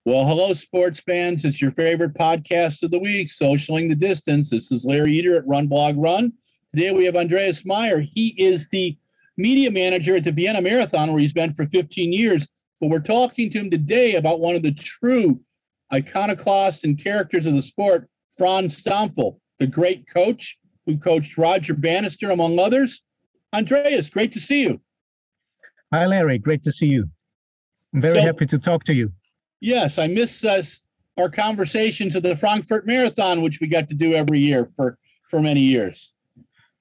Well, hello, sports fans. It's your favorite podcast of the week, Socialing the Distance. This is Larry Eder at RunBlogRun. Today we have Andreas Maier. He is the media manager at the Vienna Marathon, where he's been for 15 years. But we're talking to him today about one of the true iconoclasts and characters of the sport, Franz Stampfl, the great coach who coached Roger Bannister, among others. Andreas, great to see you. Hi, Larry. Great to see you. I'm very happy to talk to you. Yes, I miss our conversations at the Frankfurt Marathon, which we got to do every year for many years.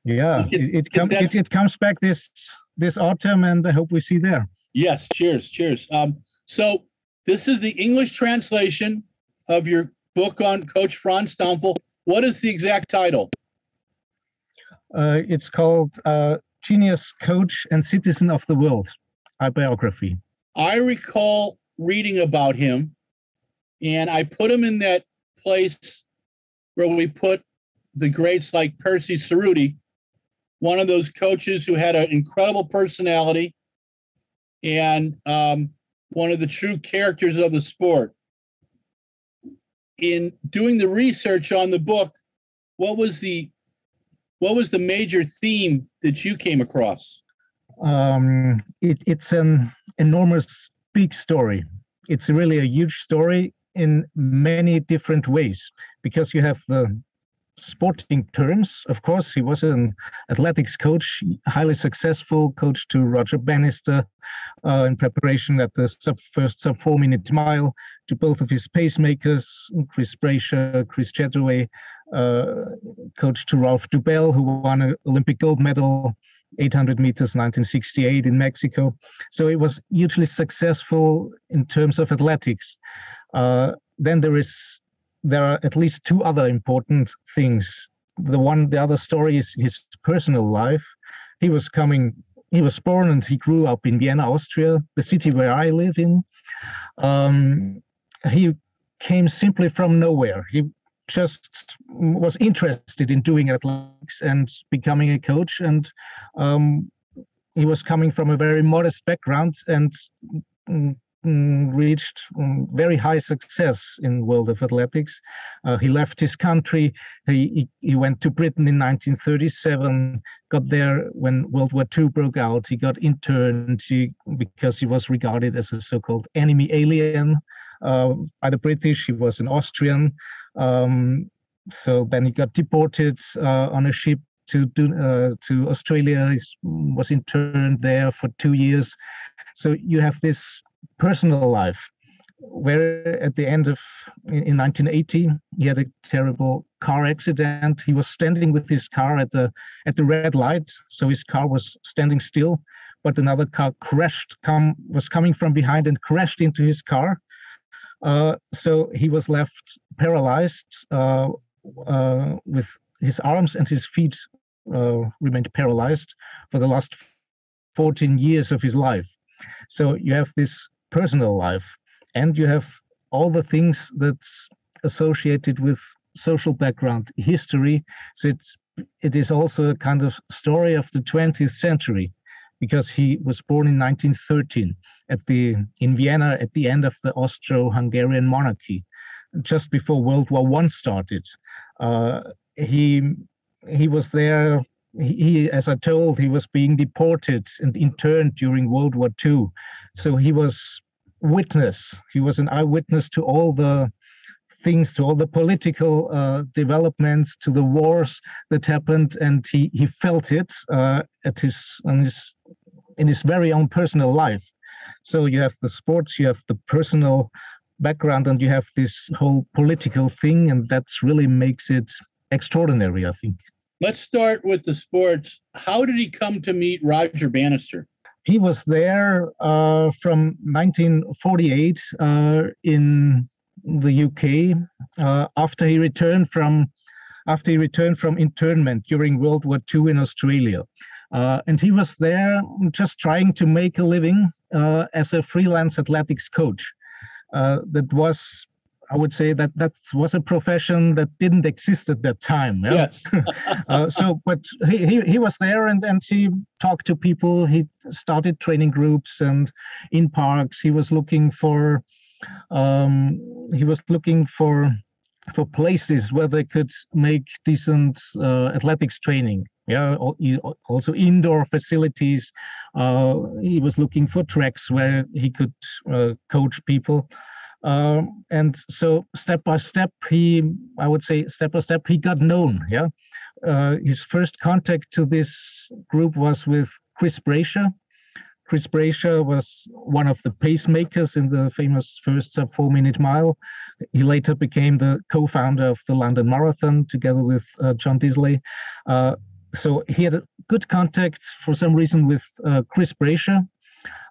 Yeah, it comes back this autumn, and I hope we see there. Yes, cheers. So this is the English translation of your book on Coach Franz Stampfl. What is the exact title? It's called Genius, Coach, and Citizen of the World, a biography. I recall reading about him, and I put him in that place where we put the greats like Percy Cerruti, one of those coaches who had an incredible personality and one of the true characters of the sport. In doing the research on the book, what was the major theme that you came across? It's an enormous big story. It's really a huge story in many different ways, because you have the sporting terms. Of course, he was an athletics coach, highly successful, coach to Roger Bannister in preparation at the first sub 4-minute mile, to both of his pacemakers, Chris Brasher, Chris Chataway, coach to Ralph Dubell, who won an Olympic gold medal 800 meters 1968 in Mexico. So it was hugely successful in terms of athletics. Then there are at least two other important things. The other story is his personal life. He was born and he grew up in Vienna, Austria, the city where I live in. He came simply from nowhere. He just was interested in doing athletics and becoming a coach, and he was coming from a very modest background and reached very high success in world of athletics. He left his country. He went to Britain in 1937, got there when World War II broke out. He got interned because he was regarded as a so-called enemy alien by the British. He was an Austrian. So then he got deported on a ship to Australia. He was interned there for 2 years. So you have this personal life where at the end of in 1980 he had a terrible car accident. He was standing with his car at the red light, so his car was standing still, but another car was coming from behind and crashed into his car. So he was left paralyzed with his arms and his feet remained paralyzed for the last 14 years of his life. So you have this personal life, and you have all the things that's associated with social background, history. So it is also a kind of story of the 20th century, because he was born in 1913 in Vienna at the end of the Austro-Hungarian monarchy, just before World War I started. He was there. As I told, he was being deported and interned during World War II. So he was an eyewitness to all the things, to all the political developments, to the wars that happened, and he felt it in his very own personal life. So you have the sports, you have the personal background, and you have this whole political thing, and that's really makes it extraordinary, I think. Let's start with the sports. How did he come to meet Roger Bannister? He was there from 1948 in the UK after he returned from internment during World War II in Australia. And he was there just trying to make a living as a freelance athletics coach. That was, I would say, that was a profession that didn't exist at that time. Yeah? Yes. But he was there, and he talked to people. He started training groups and in parks. He was looking for He was looking for places where they could make decent athletics training. Yeah, also indoor facilities. He was looking for tracks where he could coach people. And so step by step, he got known. Yeah, his first contact to this group was with Chris Brasher. Chris Brasher was one of the pacemakers in the famous first sub 4-minute mile. He later became the co-founder of the London Marathon together with John Disley. So he had a good contact for some reason with Chris Brasher.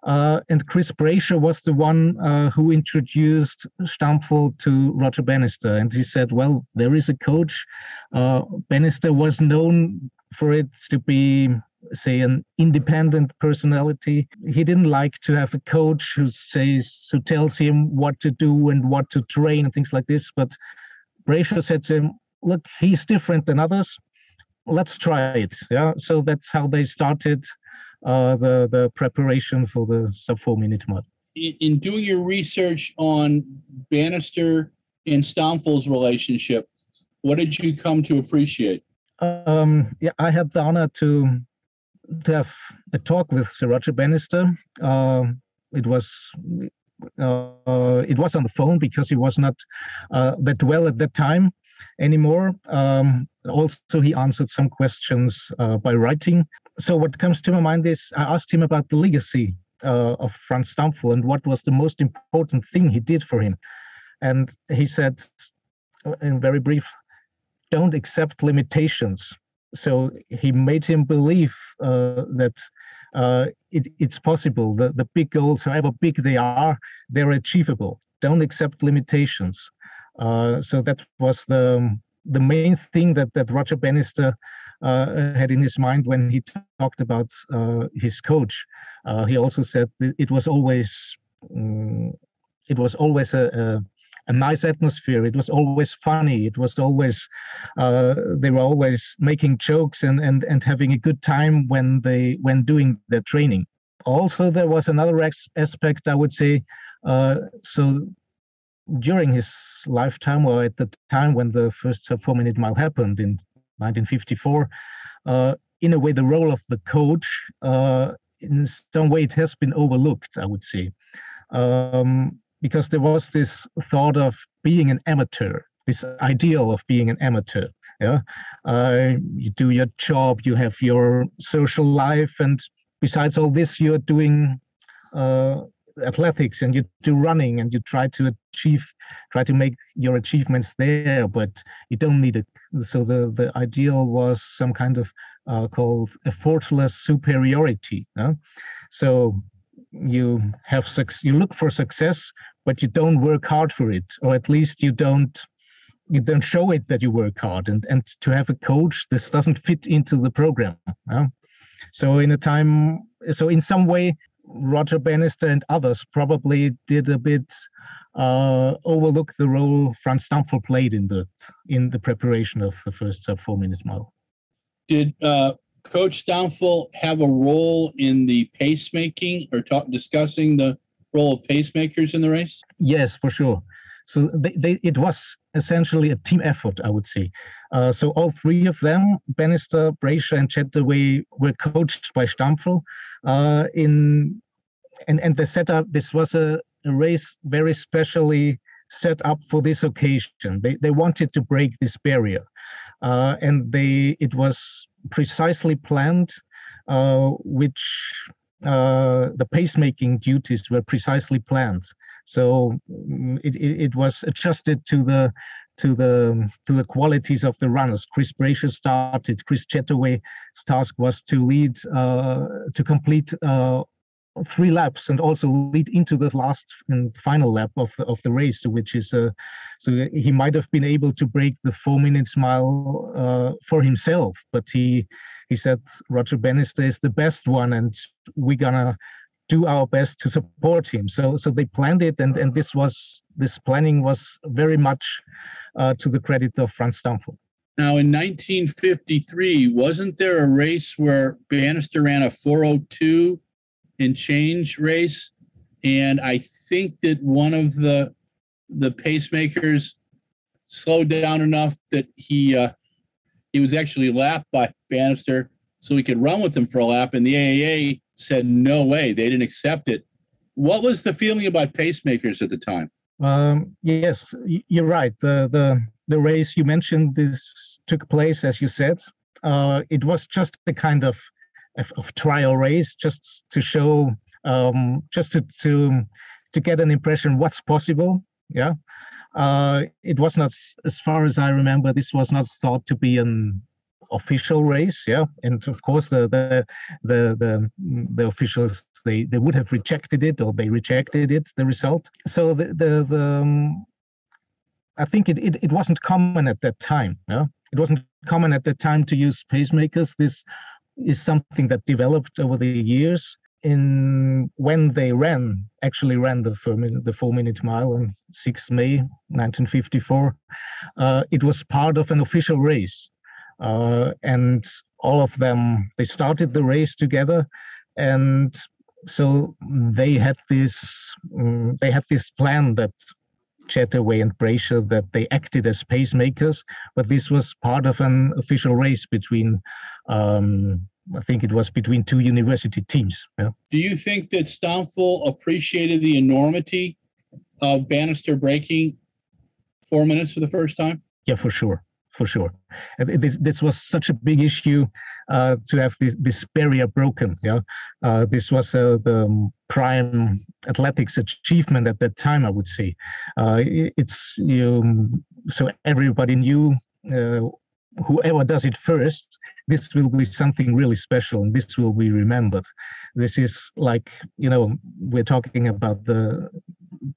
And Chris Brasher was the one who introduced Stampfl to Roger Bannister. And he said, well, there is a coach. Bannister was known for it to be, say, an independent personality. He didn't like to have a coach who tells him what to do and what to train and things like this. But Brasher said to him, look, he's different than others. Let's try it. Yeah. So that's how they started the preparation for the sub 4-minute mile. In doing your research on Bannister and Stampfl's relationship, what did you come to appreciate? Yeah, I had the honor to have a talk with Sir Roger Bannister. It was on the phone because he was not that well at that time anymore. Also, he answered some questions by writing. So what comes to my mind is I asked him about the legacy of Franz Stampfl and what was the most important thing he did for him. And he said, in very brief, don't accept limitations. So he made him believe that it's possible. The big goals, however big they are, they're achievable. Don't accept limitations. So that was the main thing that Roger Bannister had in his mind when he talked about his coach. He also said that it was always a nice atmosphere. It was always funny. It was always they were always making jokes and having a good time when doing their training. Also, there was another aspect, I would say. So during his lifetime, or at the time when the first 4-minute mile happened in 1954, in a way, the role of the coach, in some way, it has been overlooked, I would say. Because there was this thought of being an amateur, this ideal of being an amateur. Yeah, you do your job, you have your social life, and besides all this, you're doing athletics and you do running and you try to make your achievements there, but you don't need it. So the ideal was some kind of called effortless superiority. So you look for success, but you don't work hard for it, or at least you don't show it that you work hard. And to have a coach, this doesn't fit into the program. So in some way, Roger Bannister and others probably did a bit overlook the role Franz Stampfl played in the preparation of the first sub 4-minute mile. Did Coach Stampfl have a role in the pacemaking or discussing the role of pacemakers in the race? Yes, for sure. So it was essentially a team effort, I would say. So all three of them, Bannister, Brasher, and Chataway, were coached by Stampfl. And they set up, this was a race very specially set up for this occasion. They wanted to break this barrier. And it was precisely planned, which the pacemaking duties were precisely planned. So it was adjusted to the qualities of the runners. Chris Brasher started. Chris Chataway's task was to complete 3 laps and also lead into the last and final lap of the race, which is so he might have been able to break the 4-minute mile for himself, but he said Roger Bannister is the best one, and we're gonna do our best to support him. So they planned it, and this planning was very much to the credit of Franz Stampfl. Now, in 1953, wasn't there a race where Bannister ran a 4:02 and change race, And I think that one of the pacemakers slowed down enough that he was actually lapped by Bannister so he could run with him for a lap. And the AAA said, no way, they didn't accept it. What was the feeling about pacemakers at the time? Yes, you're right. The race you mentioned, this took place, as you said. It was just a kind of trial race, just to show, just to get an impression what's possible. Yeah. It was not, as far as I remember, this was not thought to be an official race. Yeah, and of course the officials, they would have rejected it, or they rejected it, the result. So I think it wasn't common at that time. Yeah, it wasn't common at that time to use pacemakers. This is something that developed over the years. When they actually ran the 4-minute mile on 6th May 1954, it was part of an official race, and all of them, they started the race together, and so they had this plan that Chataway and Brasher, that they acted as pacemakers, but this was part of an official race between, I think it was between two university teams. Yeah. Do you think that Stampfl appreciated the enormity of Bannister breaking 4 minutes for the first time? Yeah, for sure. This was such a big issue to have this barrier broken. Yeah, this was the prime athletics achievement at that time, I would say. So everybody knew, whoever does it first, this will be something really special, and this will be remembered. This is like, we're talking about the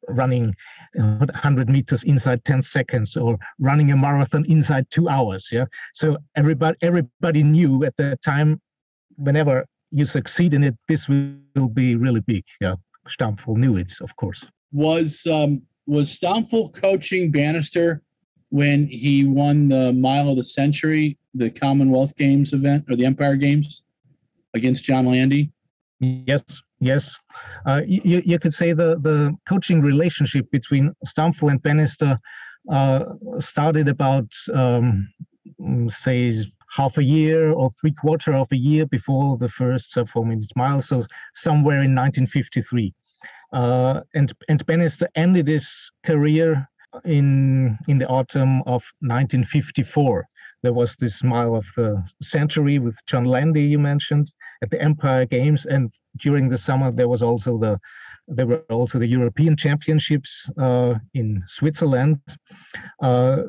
running 100 meters inside 10 seconds, or running a marathon inside 2 hours. Yeah. So everybody knew at that time, whenever you succeed in it, this will be really big. Yeah. Stampfl knew it, of course. Was Stampfl coaching Bannister when he won the Mile of the Century, the Commonwealth Games event, or the Empire Games, against John Landy? Yes. You could say the coaching relationship between Stampfl and Bannister started about, say, half a year or 3/4 of a year before the first 4-minute mile, so somewhere in 1953. And Bannister ended his career in the autumn of 1954. There was this Mile of the Century with John Landy, you mentioned, at the Empire Games, and during the summer there were also the European Championships in Switzerland.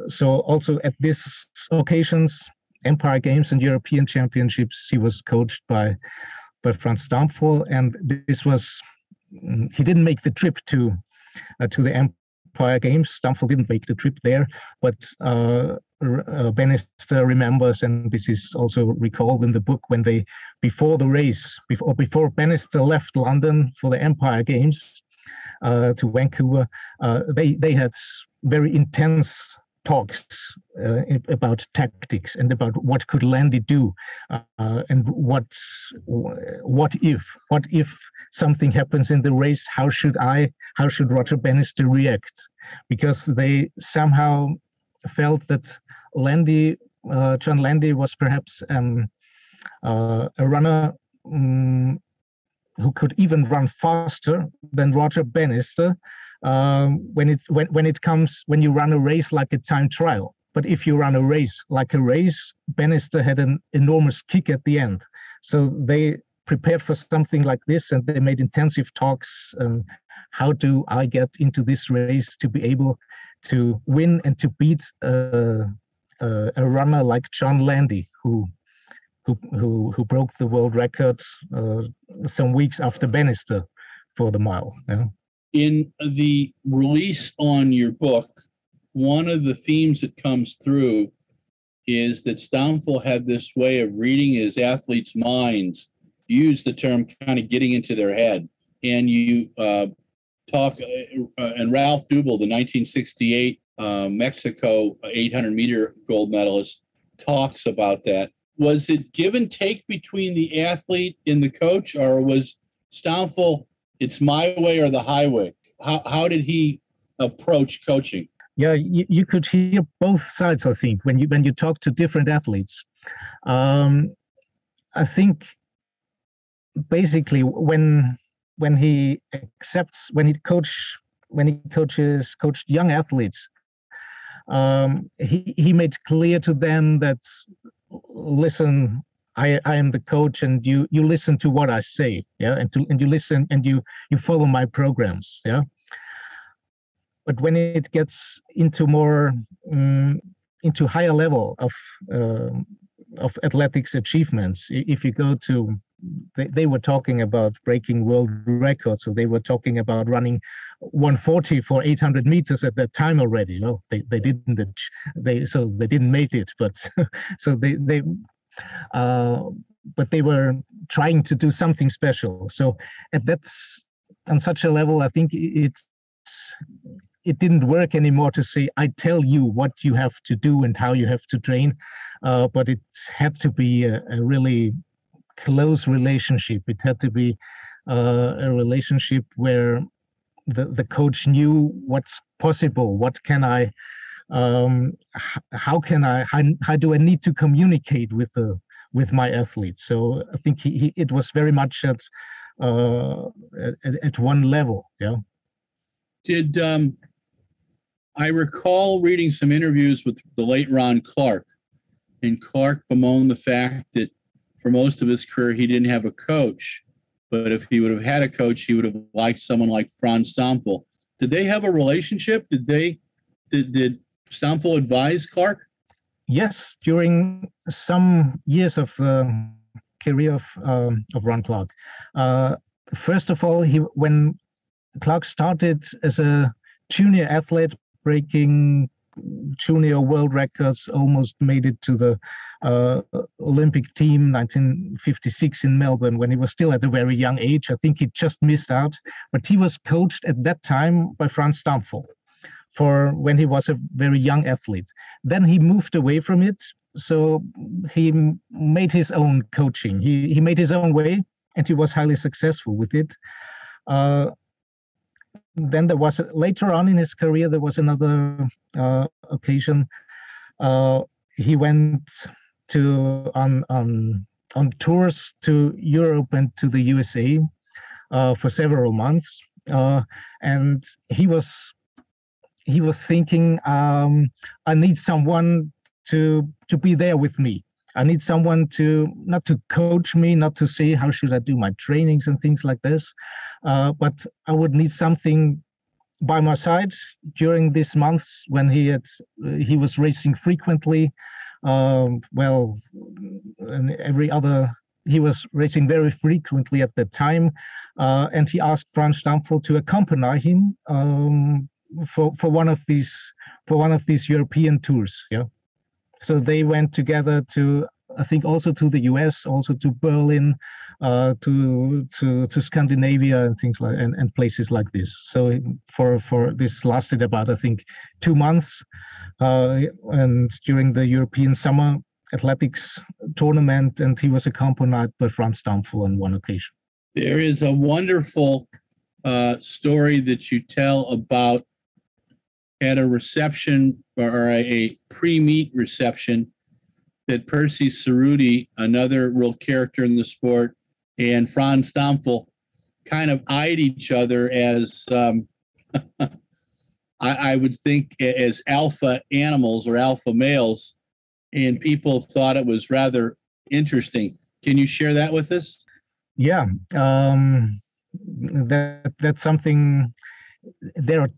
So also at these occasions, Empire Games and European Championships, he was coached by Franz Stampfl, and this was, he didn't make the trip to the Empire Games. Stampfl didn't make the trip there, but Bannister remembers, and this is also recalled in the book, when they, before the race, before Bannister left London for the Empire Games to Vancouver, they had very intense talks about tactics and about what could Landy do, and what if something happens in the race, how should Roger Bannister react? Because they somehow felt that John Landy was perhaps a runner who could even run faster than Roger Bannister when you run a race like a time trial. But if you run a race like a race, Bannister had an enormous kick at the end. So they prepared for something like this, and they made intensive talks. How do I get into this race to be able to win and to beat a runner like John Landy, who broke the world record some weeks after Bannister for the mile. Yeah. In the release on your book, one of the themes that comes through is that Stampfl had this way of reading his athletes' minds. You use the term kind of getting into their head. And you talk, and Ralph Dubel, the 1968 Mexico 800-meter gold medalist, talks about that. Was it give and take between the athlete and the coach, or was Stampfl it's my way or the highway. How did he approach coaching? Yeah, you could hear both sides, I think, when you talk to different athletes. I think basically when he coached young athletes, he made clear to them that, listen, I am the coach, and you listen to what I say, yeah, and you listen and you follow my programs, yeah. But when it gets into more into higher level of athletics achievements, if you go to, they were talking about breaking world records, so they were talking about running 140 for 800 meters at that time already. No, they didn't they didn't make it, but so but they were trying to do something special. So that's on such a level, I think it didn't work anymore to say, I tell you what you have to do and how you have to train, but it had to be a really close relationship. It had to be a relationship where the coach knew what's possible, what can I, how do I need to communicate with my athletes. So I think it was very much at one level. Yeah. Did I recall reading some interviews with the late Ron Clark, and Clark bemoaned the fact that for most of his career he didn't have a coach, but if he would have had a coach, he would have liked someone like Franz Stampfl. Did they have a relationship? Did Stampfl advise Clark? Yes, during some years of the career of Ron Clark. First of all, when Clark started as a junior athlete, breaking junior world records, almost made it to the Olympic team 1956 in Melbourne, when he was still at a very young age. I think he just missed out, but he was coached at that time by Franz Stampfl for when he was a very young athlete. Then he moved away from it, so he made his own coaching. He made his own way, and he was highly successful with it. Then there was, later on in his career, there was another occasion. He went to on tours to Europe and to the USA for several months, and he was thinking, I need someone to be there with me. I need someone not to coach me, not to say how should I do my trainings and things like this, but I would need something by my side during these months when he was racing frequently. Well, and he was racing very frequently at that time, and he asked Franz Stampfl to accompany him for one of these European tours. Yeah. So they went together to, I think, also to the US, also to Berlin, to Scandinavia and things like, and places like this. So for this lasted about, I think, 2 months, and during the European Summer Athletics tournament, and he was accompanied by Franz Stampfl on one occasion. There is a wonderful story that you tell about at a reception or a pre-meet reception that Percy Cerruti, another real character in the sport, and Franz Stampfl kind of eyed each other as I would think as alpha animals or alpha males, and people thought it was rather interesting. Can you share that with us? Yeah, that's something. There are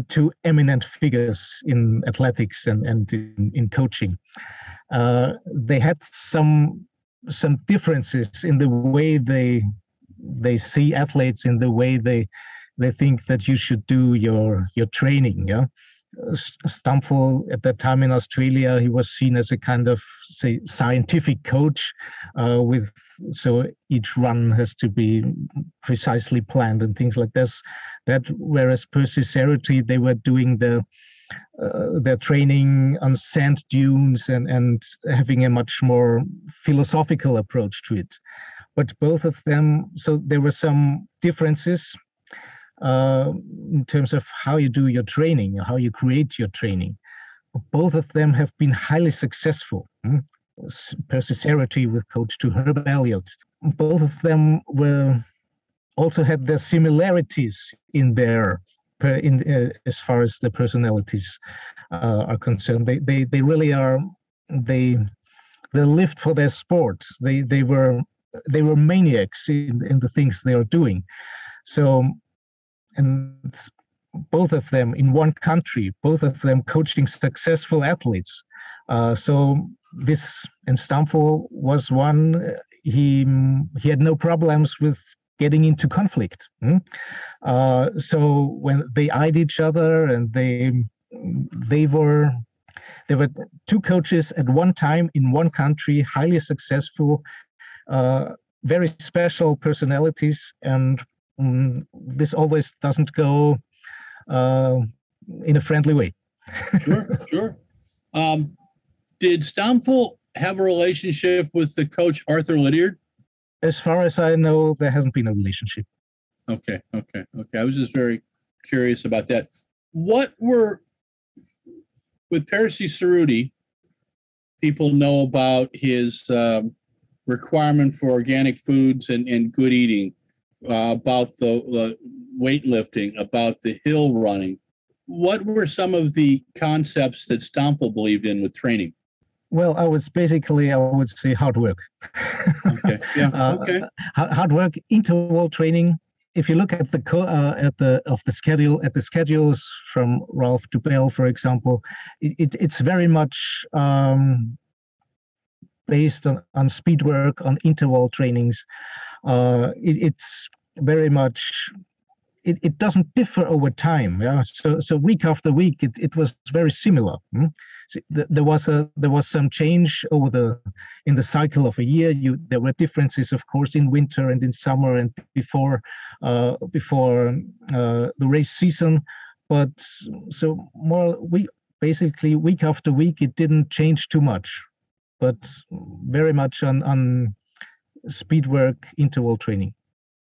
two eminent figures in athletics and in coaching. They had some differences in the way they see athletes, in the way they think that you should do your training. Yeah, Stampfl at that time in Australia, he was seen as a kind of, say, scientific coach, so each run has to be precisely planned and things like this. Whereas Percy Cerruti, they were doing their training on sand dunes and having a much more philosophical approach to it. but both of them, so there were some differences in terms of how you do your training, how you create your training. Both of them have been highly successful. Percy Cerruti with coach to Herb Elliott. Both of them were also had their similarities in their as far as the personalities are concerned. They really are they lived for their sport. They were maniacs in the things they are doing. So, and both of them in one country, both of them coaching successful athletes. So this, and Stampfl was one. He had no problems with getting into conflict. So when they eyed each other, and they were two coaches at one time in one country, highly successful, very special personalities, and this always doesn't go in a friendly way. Sure. Did Stampfl have a relationship with the coach Arthur Lydiard? As far as I know, there hasn't been a relationship. Okay. I was just very curious about that. What were, with Percy Cerruti, people know about his requirement for organic foods and good eating, about the weightlifting, about the hill running. What were some of the concepts that Stampfl believed in with training? Well, I would say hard work. Okay. Yeah. Okay. Hard work, interval training. If you look at the schedules from Ralph Dubell, for example, it's very much based on speed work, on interval trainings. It's very much. It doesn't differ over time. Yeah. So week after week, it was very similar. So there was some change in the cycle of a year. There were differences, of course, in winter and in summer and before the race season. But so basically week after week, it didn't change too much, but very much on speed work, interval training.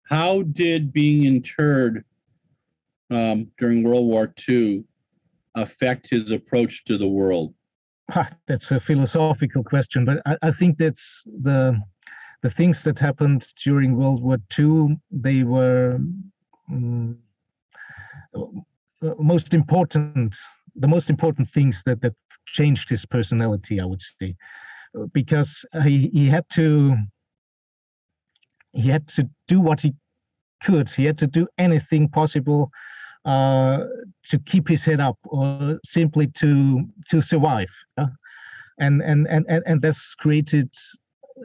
How did being interred during World War II affect his approach to the world? That's a philosophical question, but I think that's the things that happened during World War II. They were the most important things that changed his personality, I would say, because he had to do what he could. He had to do anything possible to keep his head up, or simply to survive. And that's created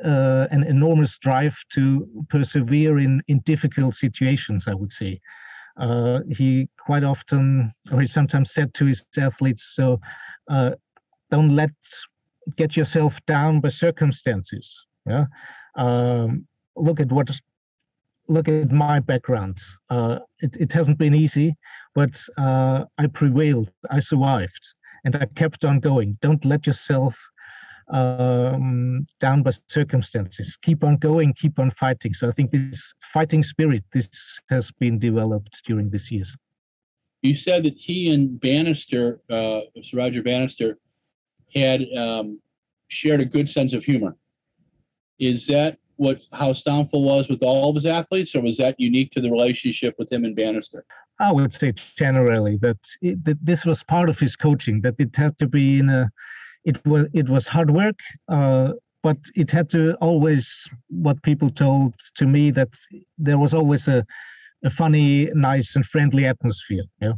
an enormous drive to persevere in difficult situations, I would say. He quite often, or he sometimes said to his athletes, so don't get yourself down by circumstances. Yeah. Look at my background. It hasn't been easy, but I prevailed. I survived, and I kept on going. Don't let yourself down by circumstances. Keep on going. Keep on fighting. So I think this fighting spirit, this has been developed during these years. You said that he and Bannister, Sir Roger Bannister, had shared a good sense of humor. Is that how Stampfl was with all of his athletes, or was that unique to the relationship with him and Bannister? I would say generally that this was part of his coaching, that it had to be it was hard work, but it had to always, what people told to me, that there was always a funny, nice and friendly atmosphere. Yeah.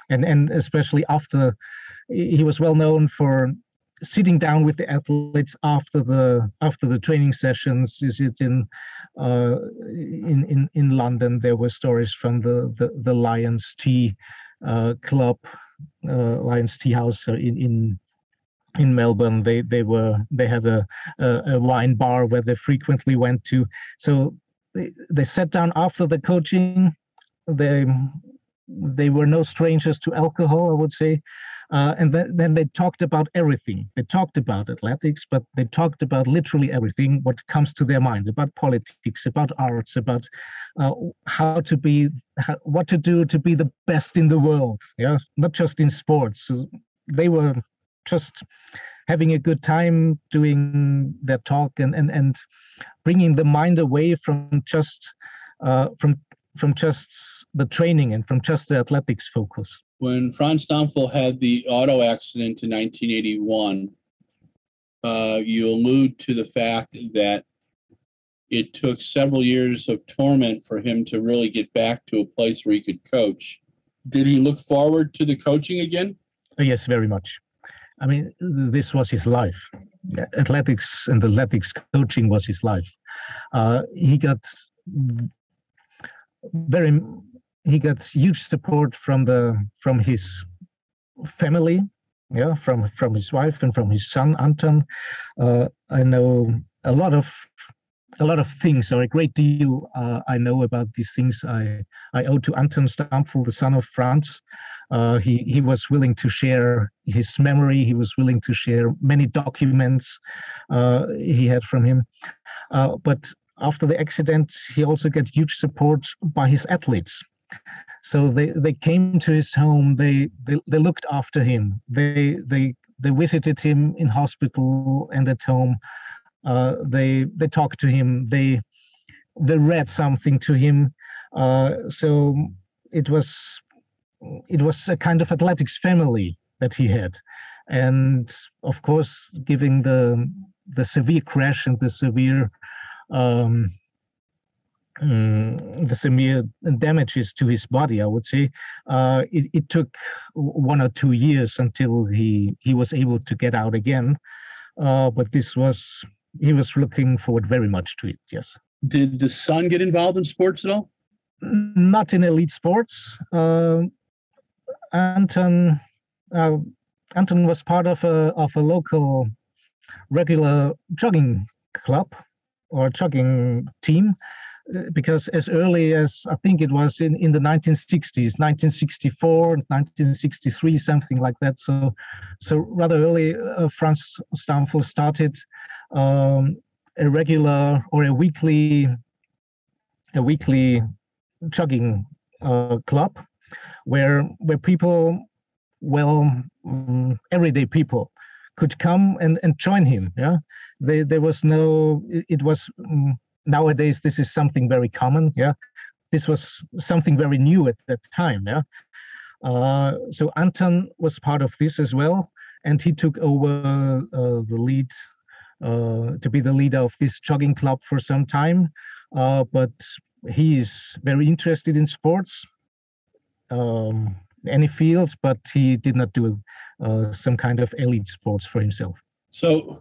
And especially after, he was well known for sitting down with the athletes after the training sessions. Is it in London? There were stories from the Lions Tea Club, Lions Tea House in Melbourne. They had a wine bar where they frequently went to. So they sat down after the coaching. They were no strangers to alcohol, I would say. And then they talked about everything. They talked about athletics, but they talked about literally everything what comes to their mind, about politics, about arts, about what to do to be the best in the world. Yeah, not just in sports. So they were just having a good time doing their talk and bringing the mind away from just the training and from just the athletics focus. When Franz Stampfl had the auto accident in 1981, you allude to the fact that it took several years of torment for him to really get back to a place where he could coach. Did he look forward to the coaching again? Yes, very much. I mean, this was his life. Athletics and athletics coaching was his life. He got huge support from his family, yeah, from his wife and from his son Anton. I know a lot of things, or a great deal. I know about these things. I owe to Anton Stampfl, the son of Franz. He was willing to share his memory. He was willing to share many documents he had from him. But after the accident, he also got huge support by his athletes. So they came to his home. They looked after him. They visited him in hospital and at home. They talked to him. They read something to him. So it was a kind of athletics family that he had. And of course, given the severe crash and the severe damages to his body, I would say, it took 1 or 2 years until he was able to get out again. But he was looking forward very much to it, yes. Did the son get involved in sports at all? Not in elite sports. Anton was part of a local regular jogging club or jogging team, because as early as, I think it was in the 1960s, 1964, 1963, something like that. So rather early, Franz Stampfl started a regular or a weekly jogging club where people, everyday people could come and join him. Yeah, there was no. It was nowadays. This is something very common. Yeah, this was something very new at that time. Yeah, so Anton was part of this as well, and he took over the lead to be the leader of this jogging club for some time. But he is very interested in sports. Any fields, but he did not do some kind of elite sports for himself. So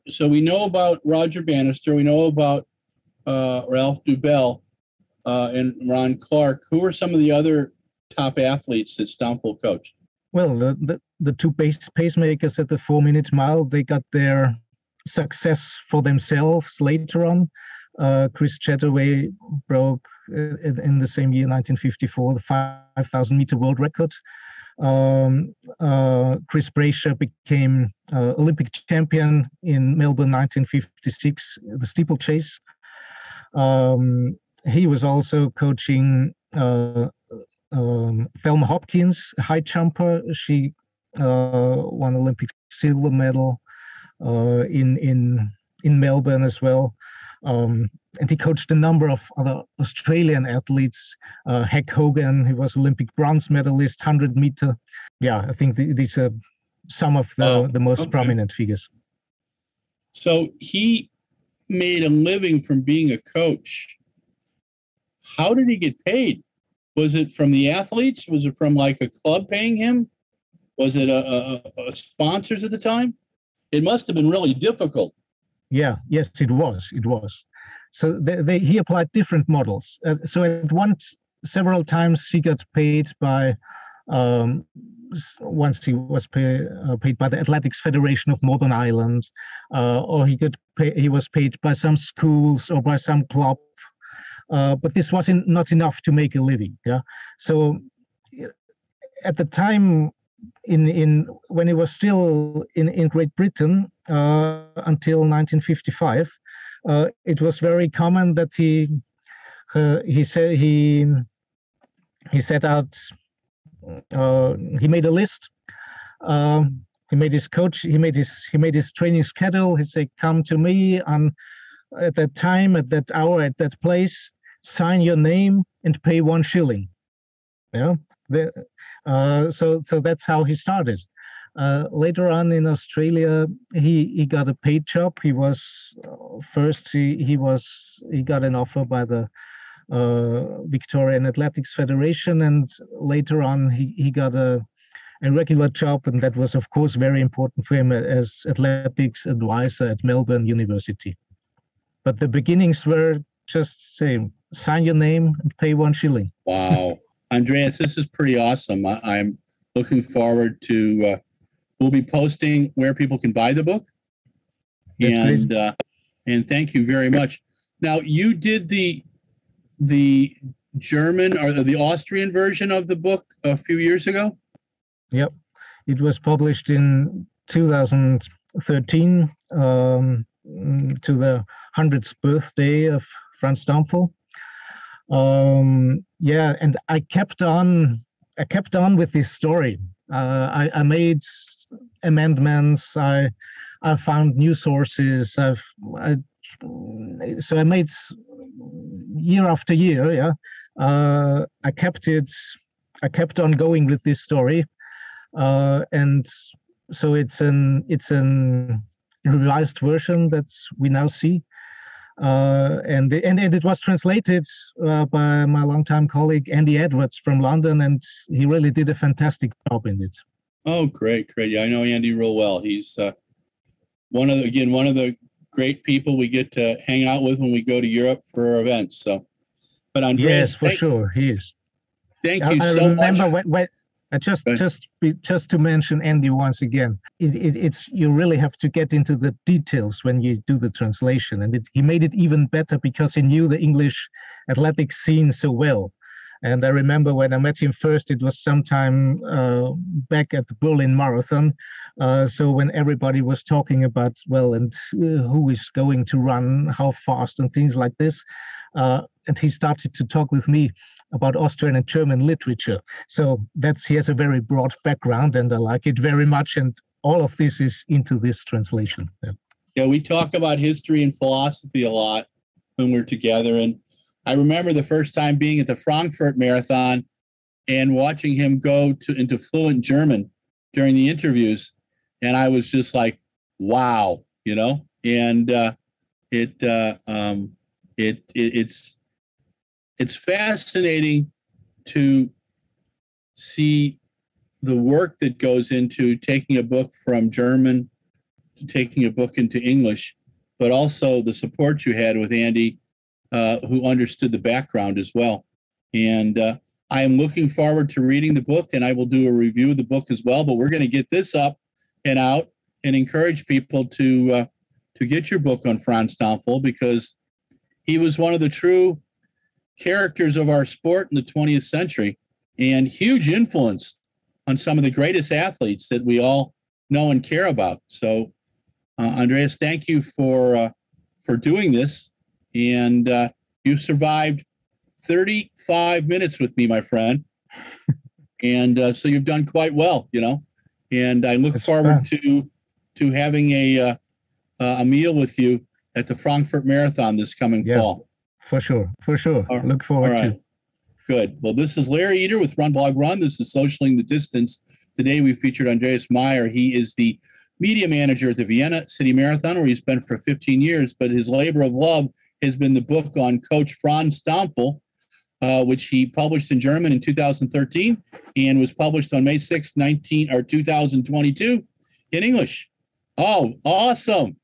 so we know about Roger Bannister, we know about Ralph Dubell and Ron Clark. Who are some of the other top athletes that Stampfl coached? Well, the two pacemakers at the 4-minute mile, they got their success for themselves later on. Chris Chataway broke in the same year, 1954, the 5,000-meter world record. Chris Brasher became Olympic champion in Melbourne, 1956, the steeplechase. He was also coaching Thelma Hopkins, a high jumper. She won Olympic silver medal in Melbourne as well. And he coached a number of other Australian athletes. Heck Hogan, he was Olympic bronze medalist, 100-meter. Yeah, I think these are some of the most prominent figures. So he made a living from being a coach. How did he get paid? Was it from the athletes? Was it from like a club paying him? Was it a sponsors at the time? It must have been really difficult. Yeah, yes, it was. So he applied different models. So at several times he got paid by, once he was paid by the Athletics Federation of Northern Ireland, or he was paid by some schools or by some club. But this wasn't not enough to make a living. Yeah. So at the time, in when he was still in Great Britain until 1955, it was very common that he set out. He made a list. He made his coach. He made his training schedule. He said, "Come to me on at that time, at that hour, at that place. Sign your name and pay 1 shilling." Yeah. So that's how he started. Later on in Australia, he got a paid job. He was first he got an offer by the Victorian Athletics Federation, and later on he got a regular job, and that was of course very important for him as athletics advisor at Melbourne University. But the beginnings were just same: sign your name and pay 1 shilling. Wow, Andreas, this is pretty awesome. I'm looking forward to. We'll be posting where people can buy the book, and thank you very much. Now, you did the German or the Austrian version of the book a few years ago? Yep. It was published in 2013 to the 100th birthday of Franz Stampfl. Yeah, and I kept on with this story. I made amendments. I found new sources. So I made year after year. Yeah, I kept on going with this story, and so it's an revised version that we now see, and it was translated by my longtime colleague Andy Edwards from London, and he really did a fantastic job in it. Oh, great. Yeah, I know Andy real well. He's one of the great people we get to hang out with when we go to Europe for our events. So, but Andreas, yes, for sure, he is. Thank you so much. I remember when just to mention Andy once again, it's you really have to get into the details when you do the translation, and he made it even better because he knew the English athletic scene so well. And I remember when I met him first, it was sometime back at the Berlin Marathon. So when everybody was talking about, well, and who is going to run, how fast, and things like this, and he started to talk with me about Austrian and German literature. So he has a very broad background, and I like it very much. And all of this is into this translation. Yeah, we talk about history and philosophy a lot when we're together. And I remember the first time being at the Frankfurt Marathon and watching him go into fluent German during the interviews. And I was just like, wow, and it's fascinating to see the work that goes into taking a book from German to taking a book into English, but also the support you had with Andy, who understood the background as well. And I am looking forward to reading the book, and I will do a review of the book as well. But we're going to get this up and out and encourage people to get your book on Franz Stampfl, because he was one of the true characters of our sport in the 20th century and huge influence on some of the greatest athletes that we all know and care about. So, Andreas, thank you for doing this. And you survived 35 minutes with me, my friend. And so you've done quite well, And I look forward to having a meal with you at the Frankfurt Marathon this coming fall. For sure. Look forward to. Good. Well, this is Larry Eder with RunBlogRun. This is Socialing the Distance. Today we featured Andreas Maier. He is the media manager at the Vienna City Marathon, where he's been for 15 years. But his labor of love has been the book on Coach Franz Stampfl, which he published in German in 2013 and was published on May 6, 2022 in English. Oh, awesome.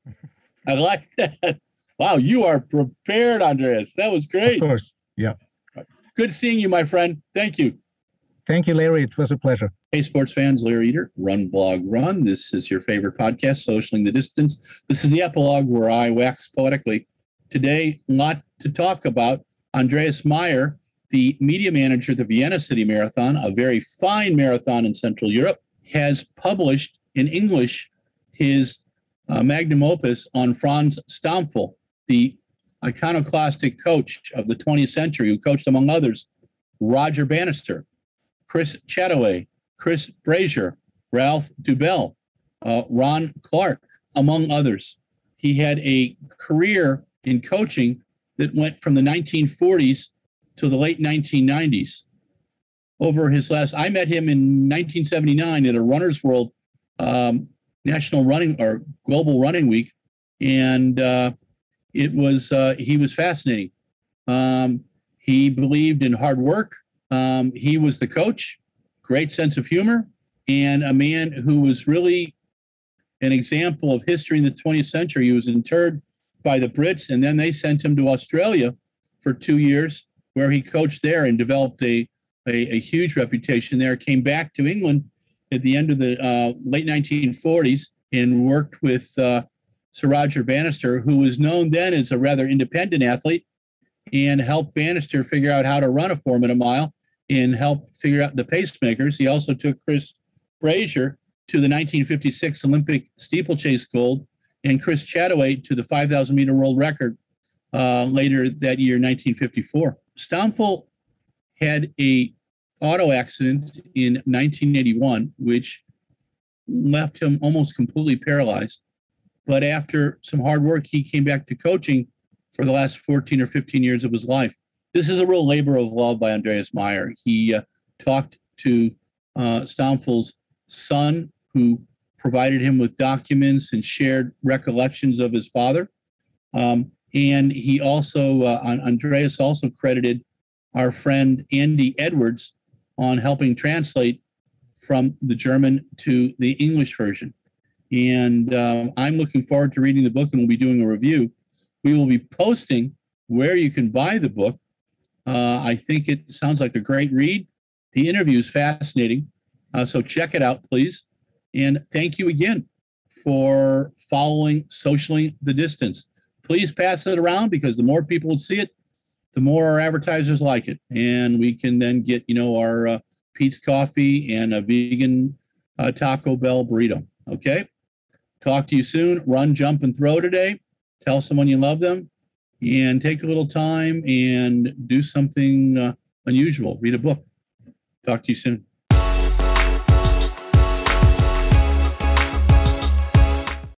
I like that. Wow, you are prepared, Andreas. That was great. Of course, yeah. Good seeing you, my friend. Thank you. Thank you, Larry. It was a pleasure. Hey, sports fans, Larry Eder, RunBlogRun. This is your favorite podcast, Socialing the Distance. This is the epilogue where I wax poetically. Today, a lot to talk about. Andreas Maier, the media manager at the Vienna City Marathon, a very fine marathon in Central Europe. has published in English his magnum opus on Franz Stampfl, the iconoclastic coach of the 20th century, who coached, among others, Roger Bannister, Chris Chataway, Chris Brazier, Ralph Dubell, Ron Clark, among others. He had a career in coaching that went from the 1940s to the late 1990s. Over his last, I met him in 1979 at a Runner's World National Running or Global Running Week, and he was fascinating. He believed in hard work. He was the coach, great sense of humor, and a man who was really an example of history in the 20th century. He was interred by the Brits, and then they sent him to Australia for 2 years, where he coached there and developed a huge reputation there. Came back to England at the end of the late 1940s and worked with Sir Roger Bannister, who was known then as a rather independent athlete, and helped Bannister figure out how to run a 4-minute mile and help figure out the pacemakers. He also took Chris Brazier to the 1956 Olympic steeplechase gold, and Chris Chataway to the 5,000-meter world record later that year, 1954. Stampfl had a auto accident in 1981, which left him almost completely paralyzed. But after some hard work, he came back to coaching for the last 14 or 15 years of his life. This is a real labor of love by Andreas Maier. He talked to Stampfl's son, who provided him with documents and shared recollections of his father. And he also, Andreas also credited our friend Andy Edwards on helping translate from the German to the English version. And I'm looking forward to reading the book, and we'll be doing a review. We will be posting where you can buy the book. I think it sounds like a great read. The interview is fascinating. So check it out, please. And thank you again for following Socially the Distance. Please pass it around, because the more people see it, the more our advertisers like it. And we can then get, our Pete's Coffee and a vegan Taco Bell burrito. Okay? Talk to you soon. Run, jump, and throw today. Tell someone you love them. And take a little time and do something unusual. Read a book. Talk to you soon.